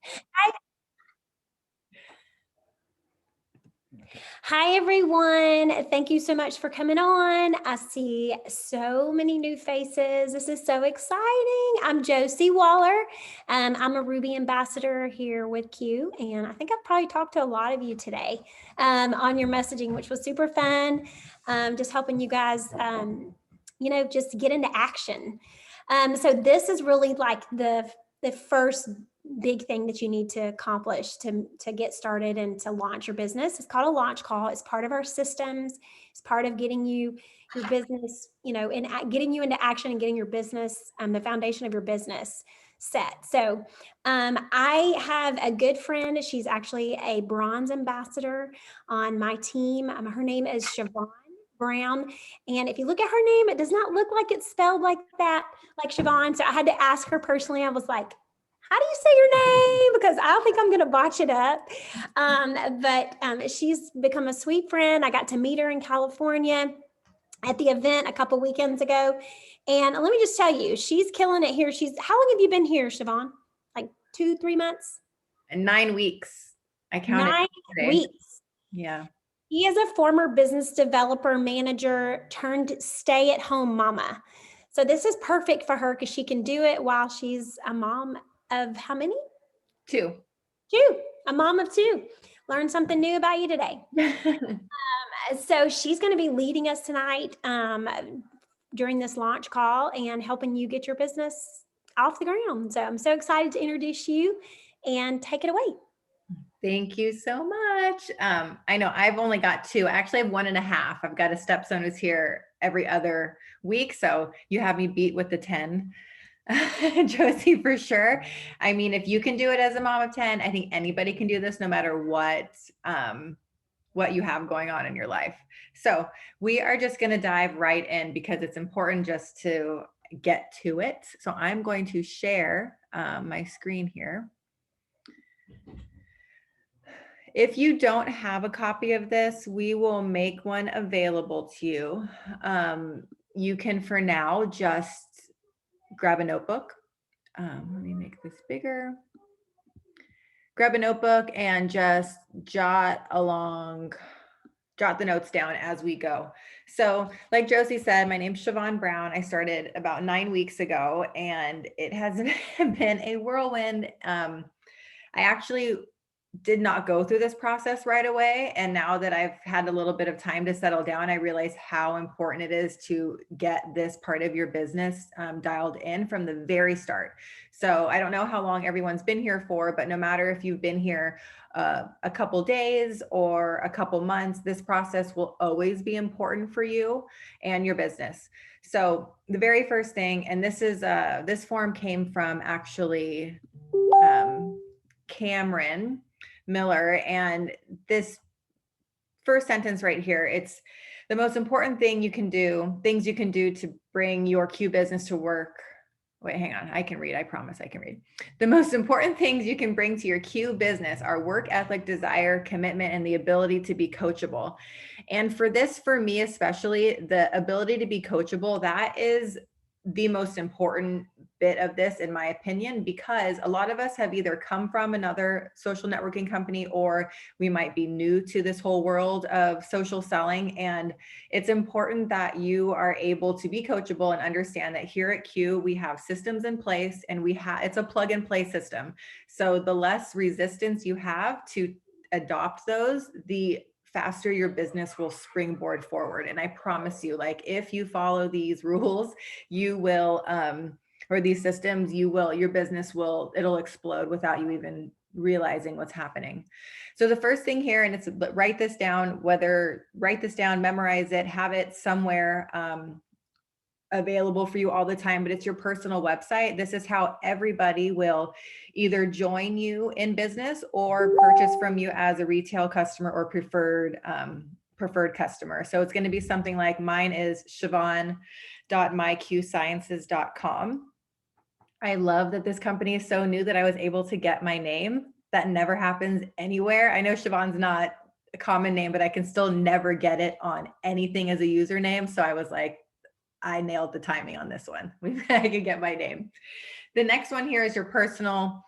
Hi, hi, everyone. Thank you so much for coming on. I see so many new faces. This is so exciting. I'm Josie Waller. I'm a Ruby ambassador here with Q, and I think I've probably talked to a lot of you today on your messaging, which was super fun. Just helping you guys, just get into action. So this is really like the first big thing that you need to accomplish to get started and to launch your business. It's called a launch call. It's part of our systems. It's part of getting you your business, and getting you into action and getting your business, the foundation of your business set. So I have a good friend. She's actually a bronze ambassador on my team. Her name is Siobhan Brown. And if you look at her name, it does not look like it's spelled like that, like Siobhan. So I had to ask her personally. I was like, how do you say your name? Because I don't think I'm going to botch it up. But she's become a sweet friend. I got to meet her in California at the event a couple weekends ago. And let me just tell you, she's killing it here. How long have you been here, Siobhan? Like 2, 3 months? 9 weeks. I counted 9 weeks. Yeah. He is a former business developer manager turned stay-at-home mama. So this is perfect for her because she can do it while she's a mom of how many? 2. A mom of 2. Learned something new about you today. So she's going to be leading us tonight during this launch call and helping you get your business off the ground. So I'm so excited to introduce you and take it away. Thank you so much. I know I've only got 2. I actually have 1.5. I've got a stepson who's here every other week. So you have me beat with the 10. Josie, for sure. I mean, if you can do it as a mom of 10, I think anybody can do this no matter what you have going on in your life. So we are just going to dive right in because it's important just to get to it. So I'm going to share my screen here. If you don't have a copy of this, we will make one available to you. You can, for now, just grab a notebook. Let me make this bigger. Grab a notebook and just jot the notes down as we go. So like Josie said, my name's Siobhan Brown. I started about 9 weeks ago and it has been a whirlwind. I actually did not go through this process right away. And now that I've had a little bit of time to settle down, I realize how important it is to get this part of your business dialed in from the very start. So I don't know how long everyone's been here for, but no matter if you've been here a couple days or a couple months, this process will always be important for you and your business. So the very first thing, and this form came from actually Cameron Miller, and this first sentence right here, it's the most important things you can do to bring your Q business to work. Wait, hang on. I can read. I promise I can read. The most important things you can bring to your Q business are work ethic, desire, commitment, and the ability to be coachable. And for me especially, the ability to be coachable, that is the most important bit of this, in my opinion, because a lot of us have either come from another social networking company or we might be new to this whole world of social selling. And it's important that you are able to be coachable and understand that here at Q, we have systems in place and it's a plug and play system. So the less resistance you have to adopt those, the faster your business will springboard forward. And I promise you, like, if you follow these rules, you will, or these systems, your business it'll explode without you even realizing what's happening. So the first thing here, and it's write this down, memorize it, have it somewhere available for you all the time, but it's your personal website. This is how everybody will either join you in business or purchase from you as a retail customer or preferred customer. So it's going to be something like mine is siobhan.myqsciences.com. I love that this company is so new that I was able to get my name. That never happens anywhere. I know Siobhan's not a common name, but I can still never get it on anything as a username. So I was like, I nailed the timing on this one. I could get my name. The next one here is your personal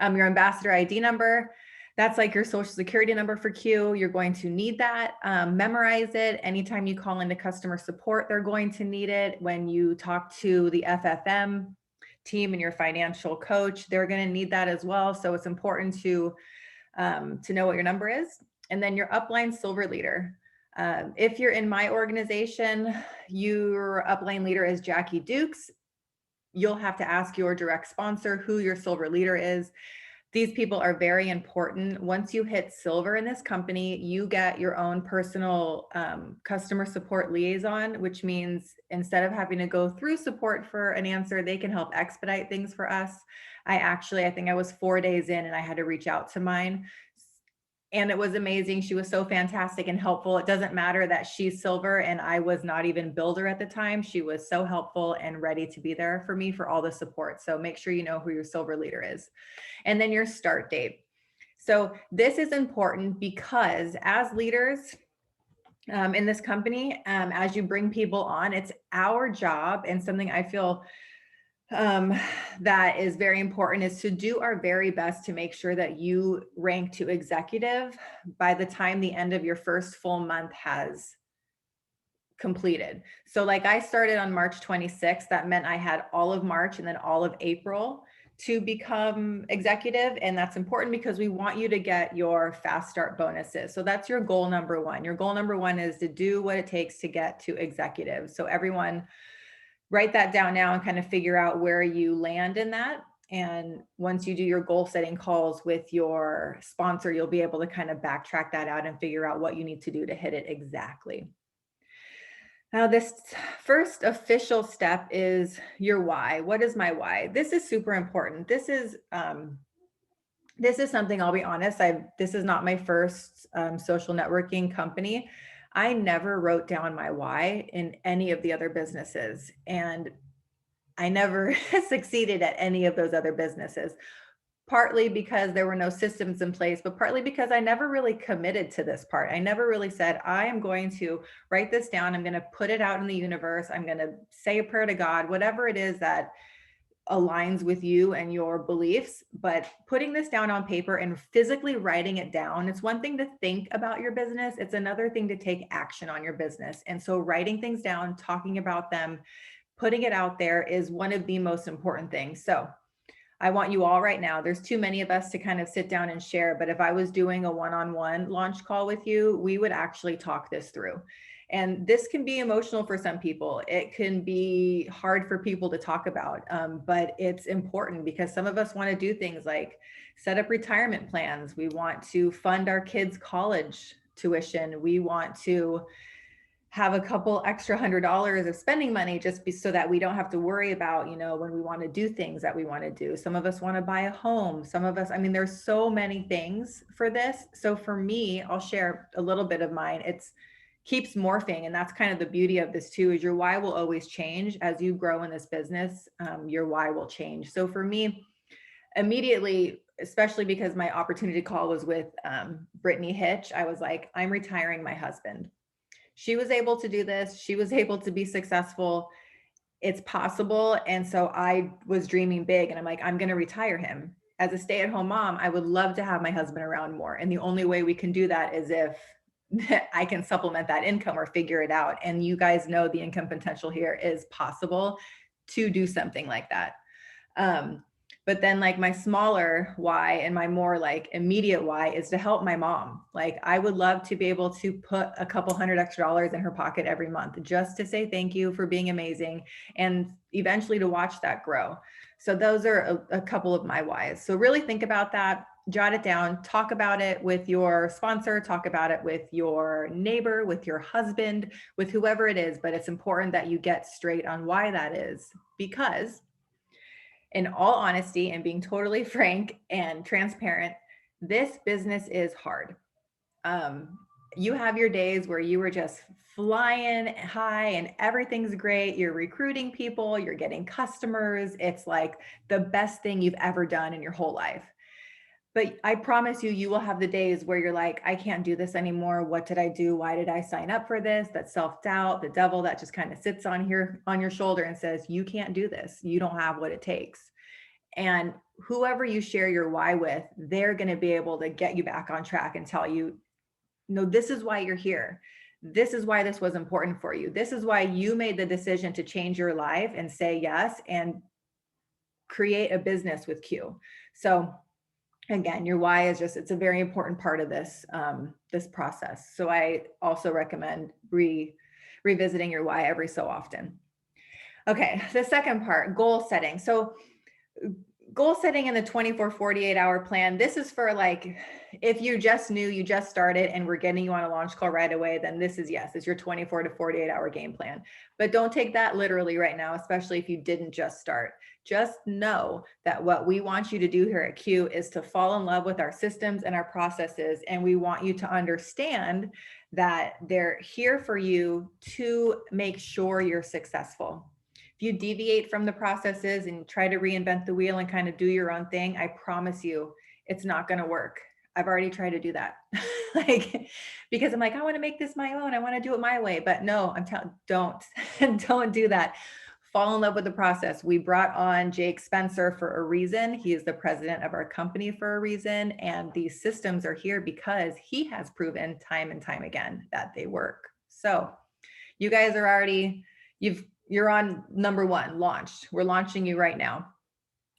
Your ambassador ID number, that's like your social security number for Q. You're going to need that. Memorize it. Anytime you call into customer support, they're going to need it. When you talk to the FFM team and your financial coach, they're going to need that as well. So it's important to know what your number is. And then your upline silver leader. If you're in my organization, your upline leader is Jackie Dukes. You'll have to ask your direct sponsor who your silver leader is. These people are very important. Once you hit silver in this company, you get your own personal customer support liaison, which means instead of having to go through support for an answer, they can help expedite things for us. I think I was 4 days in and I had to reach out to mine. And it was amazing. She was so fantastic and helpful. It doesn't matter that she's silver and I was not even builder at the time. She was so helpful and ready to be there for me for all the support. So make sure you know who your silver leader is. And then your start date. So this is important because as leaders in this company, as you bring people on, it's our job, and something I feel that is very important is to do our very best to make sure that you rank to executive by the time the end of your first full month has completed. So like I started on March 26th, that meant I had all of March and then all of April to become executive. And that's important because we want you to get your fast start bonuses. So that's your goal number one. Your goal number one is to do what it takes to get to executive. So everyone, write that down now and kind of figure out where you land in that. And once you do your goal setting calls with your sponsor, you'll be able to kind of backtrack that out and figure out what you need to do to hit it exactly. Now, this first official step is your why. What is my why? This is super important. This is something, I'll be honest, this is not my first social networking company. I never wrote down my why in any of the other businesses, and I never succeeded at any of those other businesses, partly because there were no systems in place, but partly because I never really committed to this part. I never really said, I am going to write this down. I'm going to put it out in the universe. I'm going to say a prayer to God, whatever it is that aligns with you and your beliefs. But putting this down on paper and physically writing it down, it's one thing to think about your business. It's another thing to take action on your business. And so writing things down, talking about them, putting it out there is one of the most important things. So I want you all right now, there's too many of us to kind of sit down and share, but if I was doing a one-on-one launch call with you, we would actually talk this through. And this can be emotional for some people. It can be hard for people to talk about, but it's important because some of us want to do things like set up retirement plans. We want to fund our kids' college tuition. We want to have a couple extra $100 of spending money so that we don't have to worry about, when we want to do things that we want to do. Some of us want to buy a home. Some of us, there's so many things for this. So for me, I'll share a little bit of mine. It's keeps morphing. And that's kind of the beauty of this too, is your why will always change as you grow in this business. Your why will change. So for me, immediately, especially because my opportunity call was with Brittany Hitch, I was like, I'm retiring my husband. She was able to do this. She was able to be successful. It's possible. And so I was dreaming big and I'm like, I'm going to retire him. As a stay-at-home mom, I would love to have my husband around more. And the only way we can do that is if I can supplement that income or figure it out. And you guys know the income potential here is possible to do something like that. But then like my smaller why and my more like immediate why is to help my mom. Like I would love to be able to put a couple $100 extra in her pocket every month just to say thank you for being amazing and eventually to watch that grow. So those are a couple of my whys. So really think about that, jot it down, talk about it with your sponsor, talk about it with your neighbor, with your husband, with whoever it is. But it's important that you get straight on why that is, because in all honesty and being totally frank and transparent, this business is hard. You have your days where you were just flying high and everything's great. You're recruiting people, you're getting customers. It's like the best thing you've ever done in your whole life. But I promise you, you will have the days where you're like, I can't do this anymore. What did I do? Why did I sign up for this? That self-doubt, the devil that just kind of sits on your shoulder and says, you can't do this. You don't have what it takes. And whoever you share your why with, they're going to be able to get you back on track and tell you, no, this is why you're here. This is why this was important for you. This is why you made the decision to change your life and say yes and create a business with Q. So again, your why is just, it's a very important part of this, this process. So I also recommend revisiting your why every so often. Okay, the second part, goal setting. So goal setting in the 24-48 hour plan, this is for like, if you just knew, you just started and we're getting you on a launch call right away, then this is, yes, it's your 24 to 48 hour game plan. But don't take that literally right now, especially if you didn't just start. Just know that what we want you to do here at Q is to fall in love with our systems and our processes. And we want you to understand that they're here for you to make sure you're successful. If you deviate from the processes and try to reinvent the wheel and kind of do your own thing, I promise you, it's not going to work. I've already tried to do that. Like, because I'm like, I want to make this my own. I want to do it my way, but no, I'm telling, don't do that. Fall in love with the process. We brought on Jake Spencer for a reason. He is the president of our company for a reason. And these systems are here because he has proven time and time again that they work. So you guys are already, you're on number one, launched. We're launching you right now.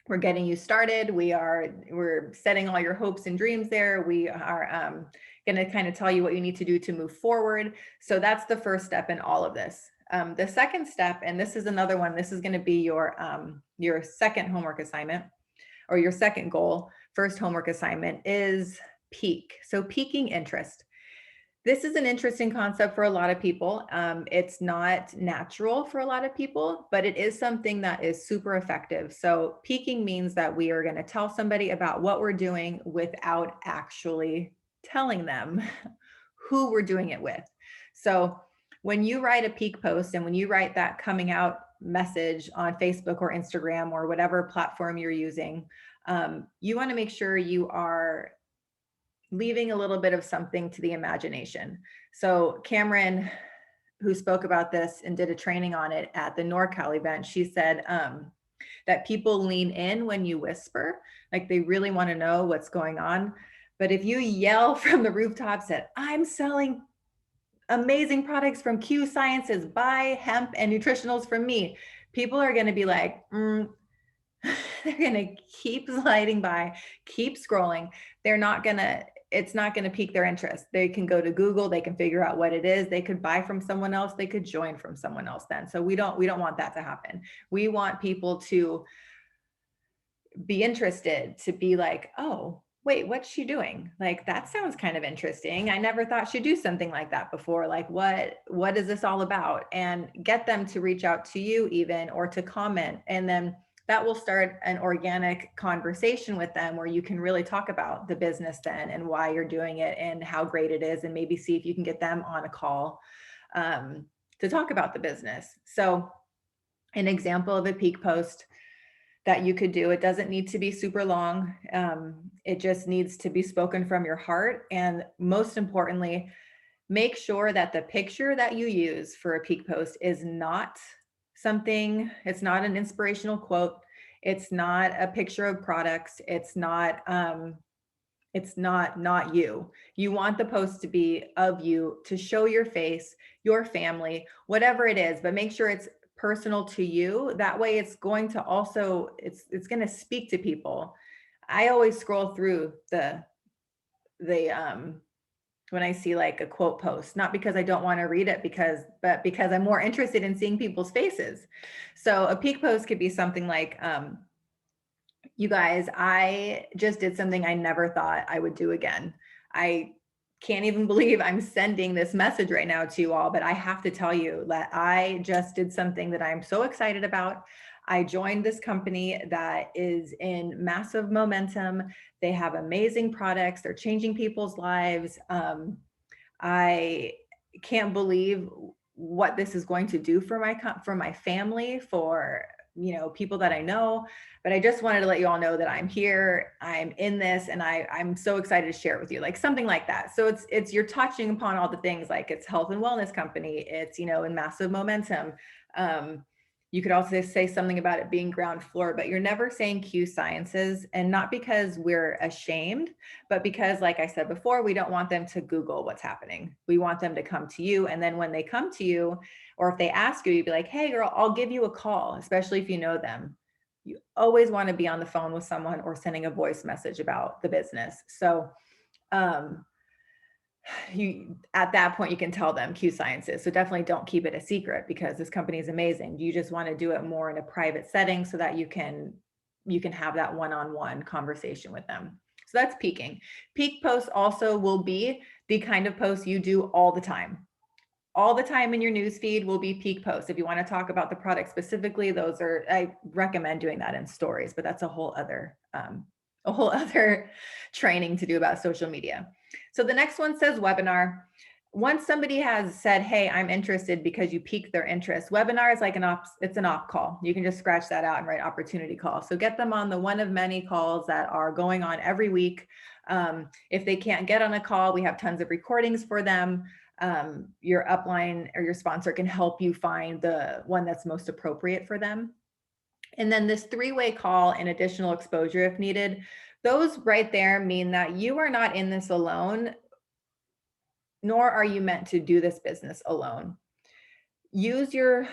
We're getting you started. We're setting all your hopes and dreams there. We are going to kind of tell you what you need to do to move forward. So that's the first step in all of this. The second step, and this is another one, this is going to be your second homework assignment or your second goal. First homework assignment is peak. So piquing interest. This is an interesting concept for a lot of people. It's not natural for a lot of people, but it is something that is super effective. So piquing means that we are going to tell somebody about what we're doing without actually telling them who we're doing it with. So when you write a peak post and when you write that coming out message on Facebook or Instagram or whatever platform you're using, you want to make sure you are leaving a little bit of something to the imagination. So Cameron, who spoke about this and did a training on it at the NorCal event, she said that people lean in when you whisper, like they really want to know what's going on. But if you yell from the rooftops that I'm selling amazing products from Q Sciences, buy hemp and nutritionals from me, people are going to be like, they're going to keep sliding by, keep scrolling. It's not going to pique their interest. They can go to Google, they can figure out what it is. They could buy from someone else. They could join from someone else then. So we don't want that to happen. We want people to be interested, to be like, oh, wait, what's she doing? Like, that sounds kind of interesting. I never thought she'd do something like that before. Like, what is this all about? And get them to reach out to you even, or to comment. And then that will start an organic conversation with them where you can really talk about the business then and why you're doing it and how great it is, and maybe see if you can get them on a call to talk about the business. So an example of a peak post that you could do, it doesn't need to be super long. It just needs to be spoken from your heart. And most importantly, make sure that the picture that you use for a peak post is not it's not an inspirational quote. It's not a picture of products. It's not you. You want the post to be of you, to show your face, your family, whatever it is, but make sure it's personal to you. That way it's going to also, it's going to speak to people. I always scroll through the when I see like a quote post, not because I don't want to read it, but because I'm more interested in seeing people's faces. So a peak post could be something like, you guys, I just did something I never thought I would do again. I can't even believe I'm sending this message right now to you all, but I have to tell you that I just did something that I'm so excited about. I joined this company that is in massive momentum. They have amazing products. They're changing people's lives. I can't believe what this is going to do for my family, for people that I know. But I just wanted to let you all know that I'm here, I'm in this, and I'm so excited to share it with you, like something like that. So it's you're touching upon all the things, like it's health and wellness company, it's in massive momentum. You could also say something about it being ground floor, but you're never saying Q Sciences, and not because we're ashamed, but because, like I said before, we don't want them to Google what's happening. We want them to come to you. And then when they come to you, or if they ask you, you'd be like, hey girl, I'll give you a call, especially if you know them. You always want to be on the phone with someone or sending a voice message about the business. So, you at that point you can tell them Q Sciences. So definitely don't keep it a secret, because this company is amazing. You just want to do it more in a private setting so that you can have that one-on-one conversation with them. So that's peaking. Peak posts also will be the kind of posts you do all the time. All the time in your news feed will be peak posts. If you want to talk about the product specifically, I recommend doing that in stories, but that's a whole other training to do about social media. So the next one says webinar. Once somebody has said, hey, I'm interested, because you piqued their interest, webinar is like it's an op call. You can just scratch that out and write opportunity call. So get them on the one of many calls that are going on every week. If they can't get on a call, we have tons of recordings for them. Your upline or your sponsor can help you find the one that's most appropriate for them. And then this 3-way call and additional exposure if needed, those right there mean that you are not in this alone, nor are you meant to do this business alone. Use your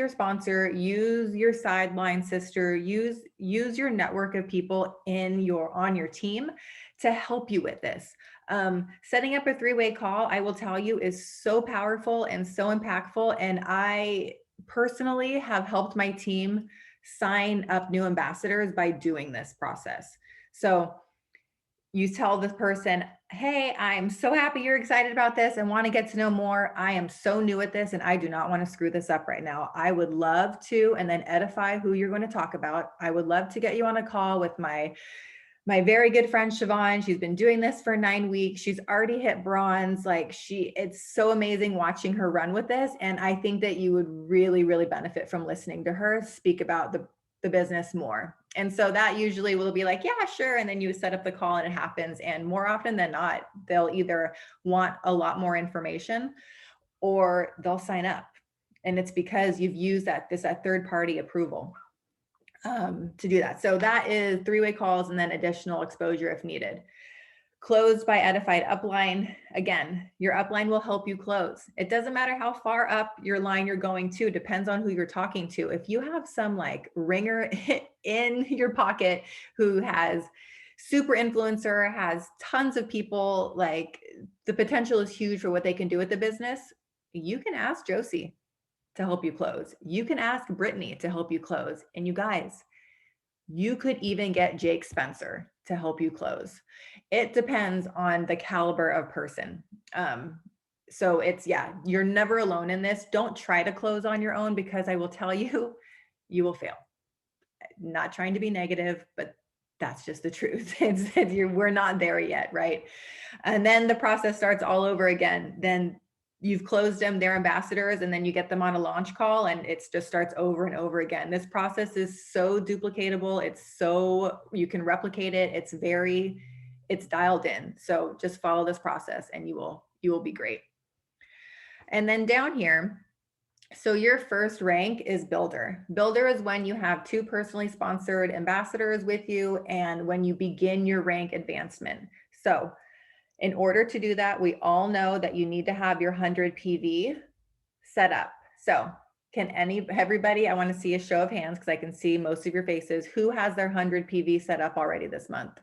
sponsor, use your sideline sister, use your network of people on your team to help you with this. Setting up a 3-way call, I will tell you, is so powerful and so impactful. And I personally have helped my team sign up new ambassadors by doing this process. So you tell this person, hey, I'm so happy you're excited about this and want to get to know more. I am so new at this and I do not want to screw this up right now. I would love to, and then edify who you're going to talk about. I would love to get you on a call with my very good friend, Siobhan. She's been doing this for 9 weeks. She's already hit bronze. It's so amazing watching her run with this. And I think that you would really, really benefit from listening to her speak about the business more. And so that usually will be like, yeah, sure. And then you set up the call and it happens. And more often than not, they'll either want a lot more information or they'll sign up. And it's because you've used that third party approval to do that. So that is 3-way calls and then additional exposure if needed. Closed by edified upline. Again, your upline will help you close. It doesn't matter how far up your line you're going to, depends on who you're talking to. If you have some ringer in your pocket who has super influencer, has tons of people, the potential is huge for what they can do with the business. You can ask Josie to help you close. You can ask Brittany to help you close. And you guys, you could even get Jake Spencer to help you close. It depends on the caliber of person. So you're never alone in this. Don't try to close on your own, because I will tell you, you will fail. Not trying to be negative, but that's just the truth. We're not there yet, right? And then the process starts all over again. Then you've closed them, they're ambassadors, and then you get them on a launch call and it just starts over and over again. This process is so duplicatable. You can replicate it. It's dialed in. So just follow this process and you will be great. And then down here, so your first rank is builder. Builder is when you have 2 personally sponsored ambassadors with you and when you begin your rank advancement. So in order to do that, we all know that you need to have your 100 PV set up. So can everybody, I want to see a show of hands because I can see most of your faces. Who has their 100 PV set up already this month?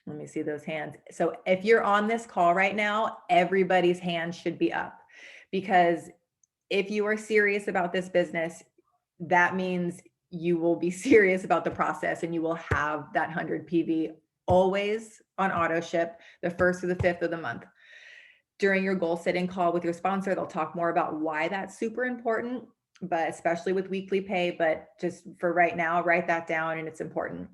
Let me see those hands. So if you're on this call right now, everybody's hand should be up, because if you are serious about this business, that means you will be serious about the process and you will have that 100 PV always on auto ship the 1st through the 5th of the month. During your goal setting call with your sponsor, they'll talk more about why that's super important, but especially with weekly pay. But just for right now, write that down, and it's important.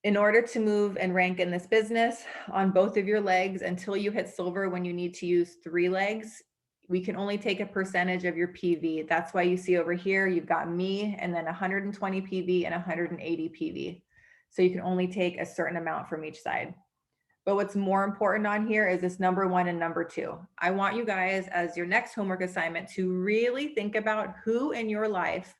In order to move and rank in this business on both of your legs until you hit silver, when you need to use 3 legs, we can only take a percentage of your PV. That's why you see over here, you've got me and then 120 PV and 180 PV. So you can only take a certain amount from each side. But what's more important on here is this number 1 and number 2. I want you guys, as your next homework assignment, to really think about who in your life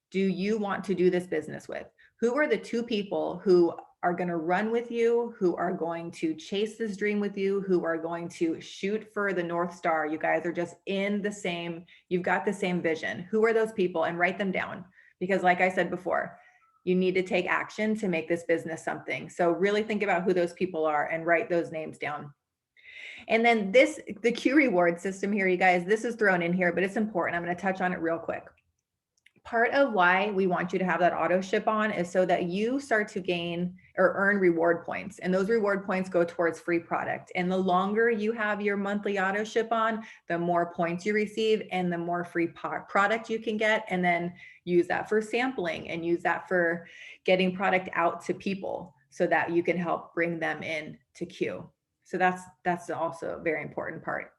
do you want to do this business with? Who are the 2 people who are going to run with you, who are going to chase this dream with you, who are going to shoot for the North Star? You guys are just you've got the same vision. Who are those people? And write them down. Because like I said before, you need to take action to make this business something. So really think about who those people are and write those names down. And then the Q reward system here, you guys, this is thrown in here, but it's important. I'm going to touch on it real quick. Part of why we want you to have that auto ship on is so that you start to gain or earn reward points. And those reward points go towards free product. And the longer you have your monthly auto ship on, the more points you receive and the more free product you can get. And then use that for sampling and use that for getting product out to people so that you can help bring them in to Q. So that's also a very important part.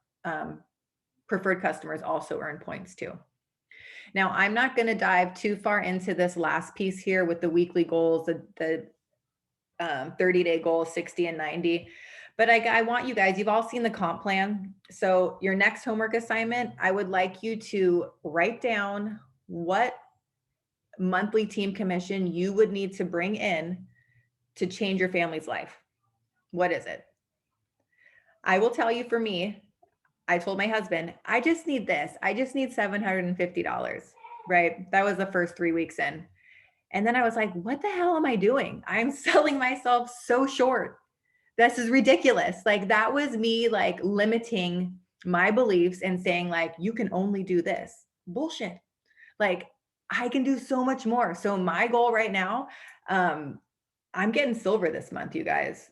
Preferred customers also earn points too. Now, I'm not going to dive too far into this last piece here with the weekly goals, the 30-day goals, 60 and 90. But I want you guys, you've all seen the comp plan. So your next homework assignment, I would like you to write down what monthly team commission you would need to bring in to change your family's life. What is it? I will tell you, for me, I told my husband, I just need this. I just need $750, right? That was the first 3 weeks in. And then I was like, what the hell am I doing? I'm selling myself so short. This is ridiculous. Like, that was me like limiting my beliefs and saying like, you can only do this. Bullshit. Like, I can do so much more. So my goal right now, I'm getting silver this month, you guys.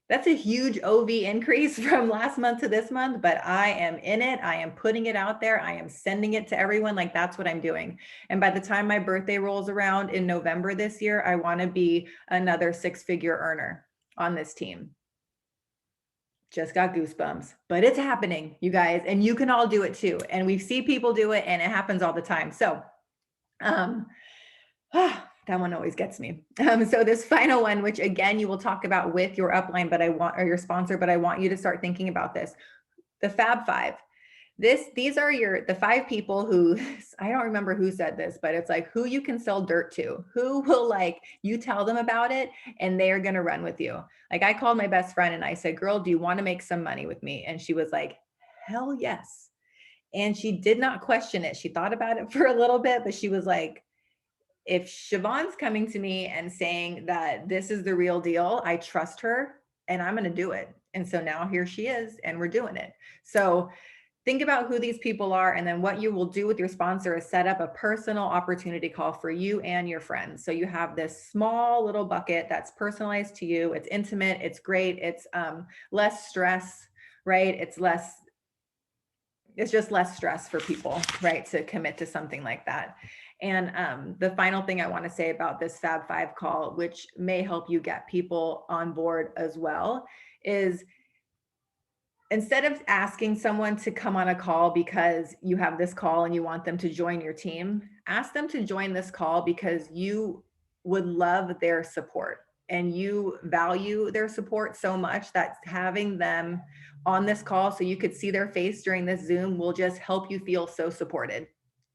That's a huge OV increase from last month to this month, but I am in it. I am putting it out there. I am sending it to everyone. Like, that's what I'm doing. And by the time my birthday rolls around in November this year, I want to be another 6-figure earner on this team. Just got goosebumps, but it's happening, you guys, and you can all do it too. And we see people do it and it happens all the time. So, that one always gets me. So this final one, which again, you will talk about with your upline, or your sponsor, but I want you to start thinking about this. The Fab Five. These are the 5 people who, I don't remember who said this, but it's like who you can sell dirt to, who will, like, you tell them about it and they are going to run with you. Like, I called my best friend and I said, girl, do you want to make some money with me? And she was like, hell yes. And she did not question it. She thought about it for a little bit, but she was like, if Siobhan's coming to me and saying that this is the real deal, I trust her and I'm going to do it. And so now here she is and we're doing it. So think about who these people are. And then what you will do with your sponsor is set up a personal opportunity call for you and your friends. So you have this small little bucket that's personalized to you. It's intimate. It's great. It's less stress, right? It's just less stress for people, right, to commit to something like that. And the final thing I want to say about this Fab Five call, which may help you get people on board as well, is instead of asking someone to come on a call because you have this call and you want them to join your team, ask them to join this call because you would love their support and you value their support so much that having them on this call so you could see their face during this Zoom will just help you feel so supported.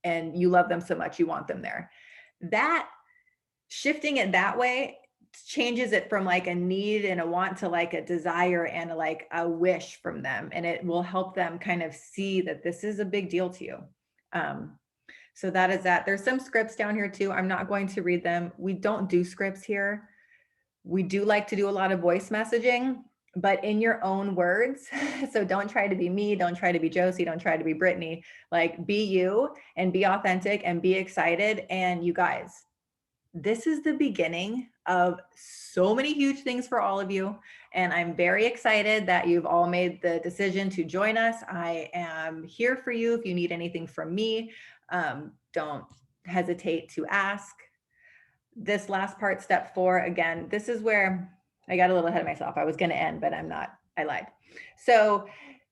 And you love them so much, you want them there. That shifting it that way changes it from like a need and a want to like a desire and like a wish from them. And it will help them kind of see that this is a big deal to you. So that is that. There's some scripts down here too. I'm not going to read them. We don't do scripts here. We do like to do a lot of voice messaging, but in your own words. So don't try to be me. Don't try to be Josie. Don't try to be Brittany. Like, be you and be authentic and be excited. And you guys, this is the beginning of so many huge things for all of you. And I'm very excited that you've all made the decision to join us. I am here for you. If you need anything from me, don't hesitate to ask. This last part, step 4, again, this is where I got a little ahead of myself. I was going to end, but I'm not. I lied. So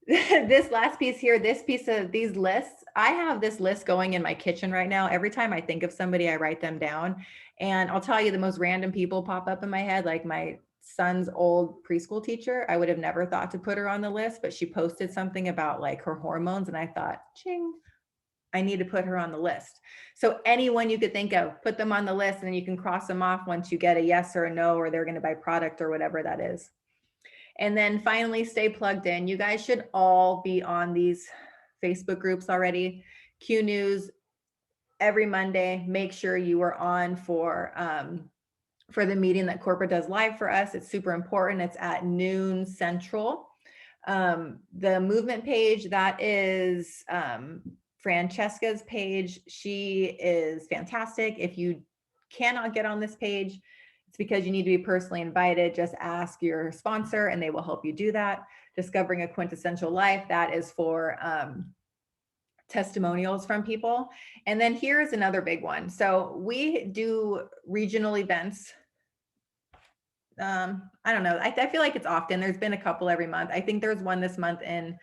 this last piece here, this piece of these lists, I have this list going in my kitchen right now. Every time I think of somebody, I write them down. And I'll tell you, the most random people pop up in my head, like my son's old preschool teacher. I would have never thought to put her on the list, but she posted something about like her hormones. And I thought, ching, I need to put her on the list. So anyone you could think of, put them on the list, and then you can cross them off once you get a yes or a no, or they're going to buy product or whatever that is. And then finally, stay plugged in. You guys should all be on these Facebook groups already. Q News every Monday. Make sure you are on for the meeting that corporate does live for us. It's super important. It's at noon Central. The movement page, that is Francesca's page. She is fantastic. If you cannot get on this page, it's because you need to be personally invited. Just ask your sponsor and they will help you do that. Discovering a Quintessential Life, that is for testimonials from people. And then here's another big one. So we do regional events. I don't know. I feel like it's often. There's been a couple every month. I think there's one this month in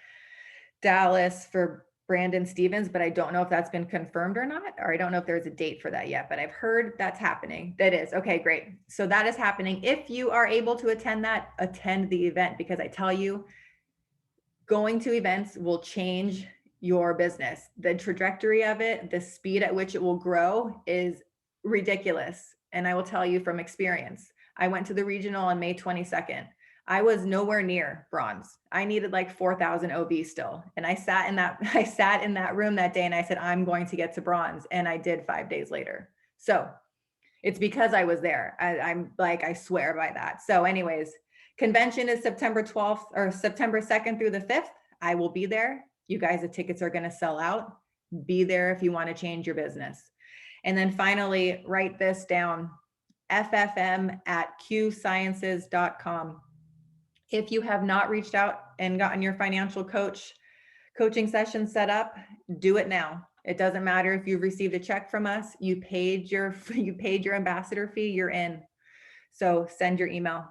Dallas for Brandon Stevens, but I don't know if that's been confirmed or not, or I don't know if there's a date for that yet, but I've heard that's happening. That is. Okay, great. So that is happening. If you are able to attend that, attend the event, because I tell you, going to events will change your business. The trajectory of it, the speed at which it will grow is ridiculous. And I will tell you from experience, I went to the regional on May 22nd. I was nowhere near bronze. I needed like 4,000 OB still. And I sat in that room that day and I said, I'm going to get to bronze. And I did 5 days later. So it's because I was there. I'm like, I swear by that. So anyways, convention is September 12th or September 2nd through the 5th. I will be there. You guys, the tickets are going to sell out. Be there if you want to change your business. And then finally, write this down, ffm@qsciences.com. If you have not reached out and gotten your financial coaching session set up, do it now. It doesn't matter if you've received a check from us, you paid your ambassador fee, you're in. So send your email.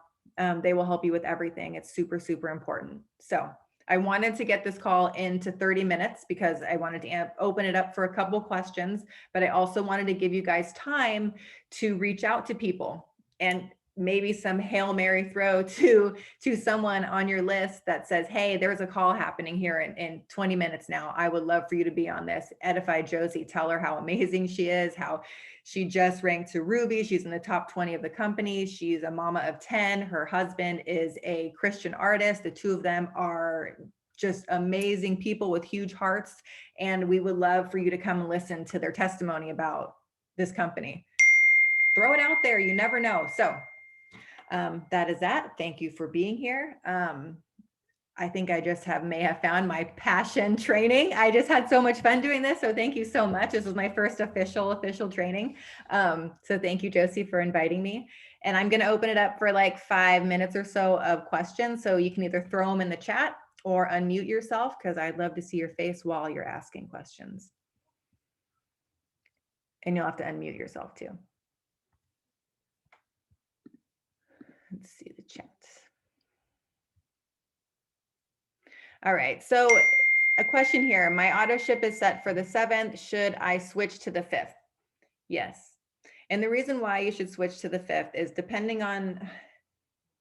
They will help you with everything. It's super, super important. So I wanted to get this call into 30 minutes because I wanted to open it up for a couple questions, but I also wanted to give you guys time to reach out to people and maybe some Hail Mary throw to someone on your list that says, hey, there's a call happening here in 20 minutes now. I would love for you to be on this. Edify Josie, tell her how amazing she is, how she just ranked to Ruby. She's in the top 20 of the company. She's a mama of 10. Her husband is a Christian artist. The two of them are just amazing people with huge hearts. And we would love for you to come and listen to their testimony about this company. Throw it out there. You never know. So that is that. Thank you for being here. I think I just may have found my passion training. I just had so much fun doing this. So thank you so much. This was my first official training. So thank you, Josie, for inviting me. And I'm going to open it up for like 5 minutes or so of questions. So you can either throw them in the chat or unmute yourself, because I'd love to see your face while you're asking questions. And you'll have to unmute yourself too. Let's see the chat. All right, so a question here. My auto ship is set for the 7th. Should I switch to the 5th? Yes. And the reason why you should switch to the 5th is depending on,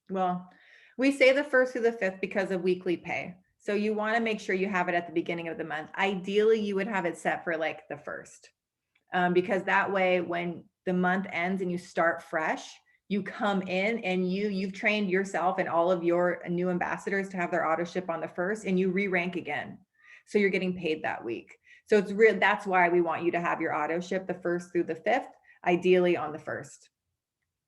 well, we say the 1st through the 5th because of weekly pay. So you want to make sure you have it at the beginning of the month. Ideally, you would have it set for like the 1st, because that way when the month ends and you start fresh, you come in and you've trained yourself and all of your new ambassadors to have their auto ship on the 1st, and you re-rank again. So you're getting paid that week. So it's real. That's why we want you to have your auto ship the 1st through the 5th, ideally on the 1st,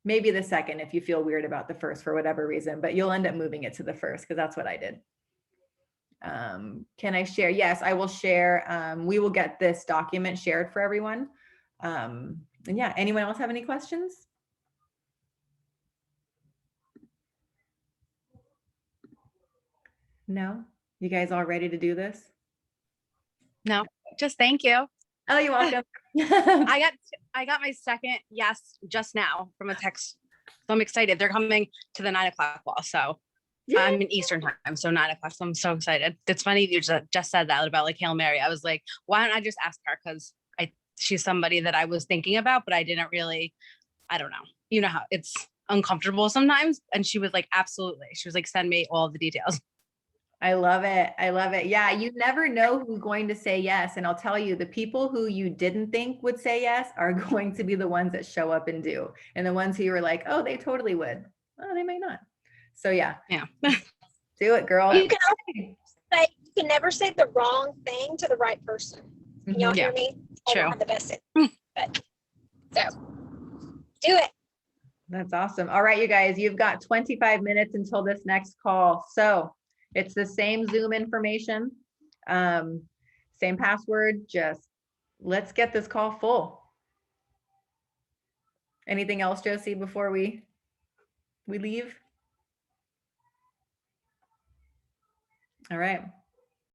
maybe the 2nd if you feel weird about the 1st for whatever reason, but you'll end up moving it to the 1st because that's what I did. Can I share? Yes, I will share. We will get this document shared for everyone. And yeah, anyone else have any questions? No? You guys all ready to do this? No, just thank you. Oh, you're welcome. I got my second yes just now from a text. So I'm excited. They're coming to the 9 o'clock wall. So yeah. I'm in Eastern time. So 9 o'clock. So I'm so excited. It's funny you just said that about like Hail Mary. I was like, why don't I just ask her? Because she's somebody that I was thinking about, but I didn't really, I don't know. You know how it's uncomfortable sometimes. And she was like, absolutely. She was like, send me all the details. I love it. I love it. Yeah, you never know who's going to say yes. And I'll tell you, the people who you didn't think would say yes are going to be the ones that show up and do. And the ones who you were like, oh, they totally would. Oh, they might not. So yeah. Yeah. Do it, girl. You can also say, you can never say the wrong thing to the right person. Can y'all hear me? I True. don't have the best sense, but so do it. That's awesome. All right, you guys, you've got 25 minutes until this next call. So it's the same Zoom information, same password, just let's get this call full. Anything else, Josie, before we leave? All right.